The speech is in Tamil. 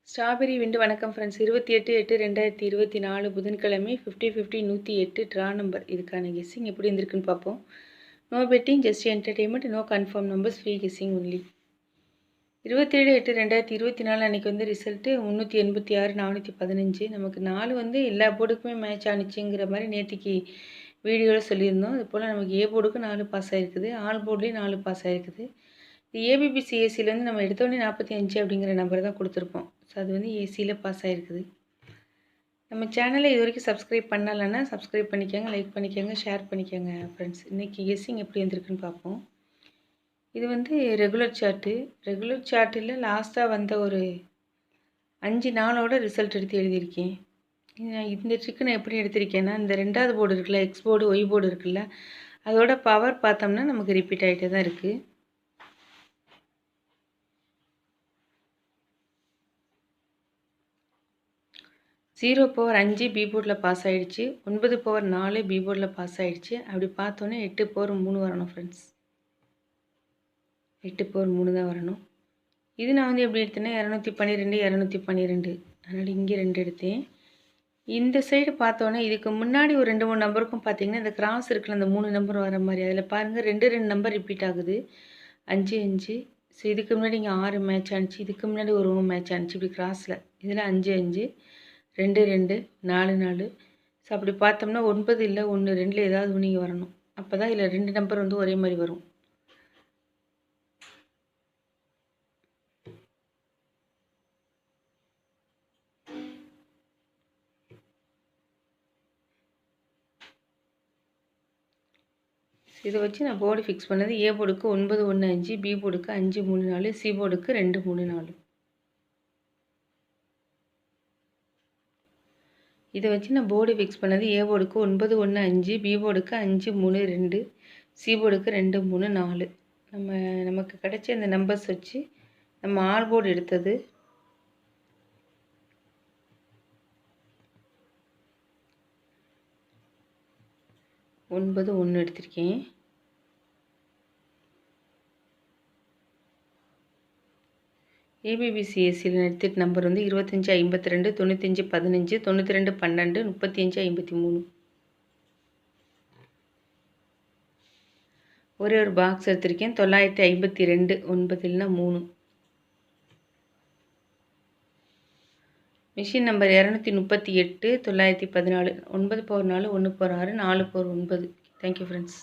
ஸ்ட்ராபெரி விண்டு வணக்கம் ஃப்ரெண்ட்ஸ். 28/8/2024 புதன்கிழமை 50/50 108 ட்ரா நம்பர். இதுக்கான கெஸ்ஸிங் எப்படி இருந்திருக்குன்னு பார்ப்போம். No betting, just entertainment, no confirm numbers, free guessing only. 27/8/2024 அன்றைக்கி வந்து ரிசல்ட்டு 386 415. நமக்கு 4 வந்து எல்லா போர்டுக்குமே மேட்ச் ஆனிச்சுங்கிற மாதிரி நேற்றுக்கு வீடியோவில் சொல்லியிருந்தோம். அது போல் நமக்கு ஏ போர்டுக்கு 4 பாஸ் ஆகிருக்குது, ஆல் போர்ட்லேயும் 4 பாஸ் ஆகிருக்குது. ஏபிபிசிஎஸ்சிலேருந்து நம்ம எடுத்தோடனே 45 அப்படிங்கிற நம்பர் தான் கொடுத்துருப்போம். ஸோ அது வந்து ஏசியில் பாஸ் ஆகிருக்குது. நம்ம சேனலை இது வரைக்கும் சப்ஸ்கிரைப் பண்ணலைன்னா சப்ஸ்கிரைப் பண்ணிக்கோங்க, லைக் பண்ணிக்கோங்க, ஷேர் பண்ணிக்கோங்க ஃப்ரெண்ட்ஸ். இன்றைக்கி கெஸ்ஸிங் எப்படி வந்திருக்குன்னு பார்ப்போம். இது வந்து ரெகுலர் சார்ட்டு. ரெகுலர் சார்ட்டில் லாஸ்ட்டாக வந்த ஒரு 5 நாளோட ரிசல்ட் எடுத்து எழுதியிருக்கேன். இந்த ட்ரிக்கு நான் எப்படி எடுத்திருக்கேன்னா, இந்த 2வது போர்டு இருக்குல்ல, எக்ஸ் போர்டு ஒய் போர்டு இருக்குல்ல, அதோட பவர் பார்த்தோம்னா நமக்கு ரிப்பீட் ஆகிட்டே தான் இருக்குது. 0 பவர் 5 பி போர்டில் பாஸ் ஆகிடுச்சு, 9 பவர் 4 பி போர்டில் பாஸ் ஆகிடுச்சு. அப்படி பார்த்தோன்னே 8 பவர் 3 வரணும் ஃப்ரெண்ட்ஸ். 8 பவர் 3 தான் வரணும். இது நான் வந்து எப்படி எடுத்தேன்னா 212 212, அதனால் இங்கே 2 எடுத்தேன். இந்த சைடு பார்த்தோன்னே இதுக்கு முன்னாடி ஒரு 2-3 நம்பருக்கும் பார்த்தீங்கன்னா இந்த கிராஸ் இருக்குல்ல, அந்த 3 நம்பர் வர மாதிரி. அதில் பாருங்கள் 2 நம்பர் ரிப்பீட் ஆகுது, 5 5. ஸோ இதுக்கு முன்னாடி இங்கே 6 மேட்ச் ஆனிச்சு, இதுக்கு முன்னாடி ஒரு மேட்ச் ஆனிச்சு இப்படி கிராஸில். இதில் 5 5 2 2 4 4. ஸோ அப்படி பார்த்தோம்னா 9 இல்லை 1 2 ஏதாவது ஒன்று இங்கே வரணும். அப்போ தான் இதில் 2 நம்பர் வந்து ஒரே மாதிரி வரும். இதை வச்சு நான் போர்டு ஃபிக்ஸ் பண்ணது. ஏ போர்டுக்கு 9 1 5, பி போர்டுக்கு 5 3 4, சி போர்டுக்கு 2 3 4. இதை வச்சு நான் போர்டு ஃபிக்ஸ் பண்ணது. ஏ போர்டுக்கு 9 1 5, பி போர்டுக்கு 5 3 2, சி போர்டுக்கு 2 3 4. நமக்கு கிடைச்ச இந்த நம்பர்ஸ் வச்சு நம்ம ஆல் போர்டு எடுத்தது. ஒன்பது 1 எடுத்திருக்கேன். ஏபிபிசிஎஸ்சியில் எடுத்துட்டு நம்பர் வந்து 25 52 95 15 92 12 35 53. ஒரே ஒரு பாக்ஸ் எடுத்திருக்கேன். 952 9 இல்லைனா 3. Machine number 238 914. 9 power 4 1 power 6 4 power 9. Thank you friends.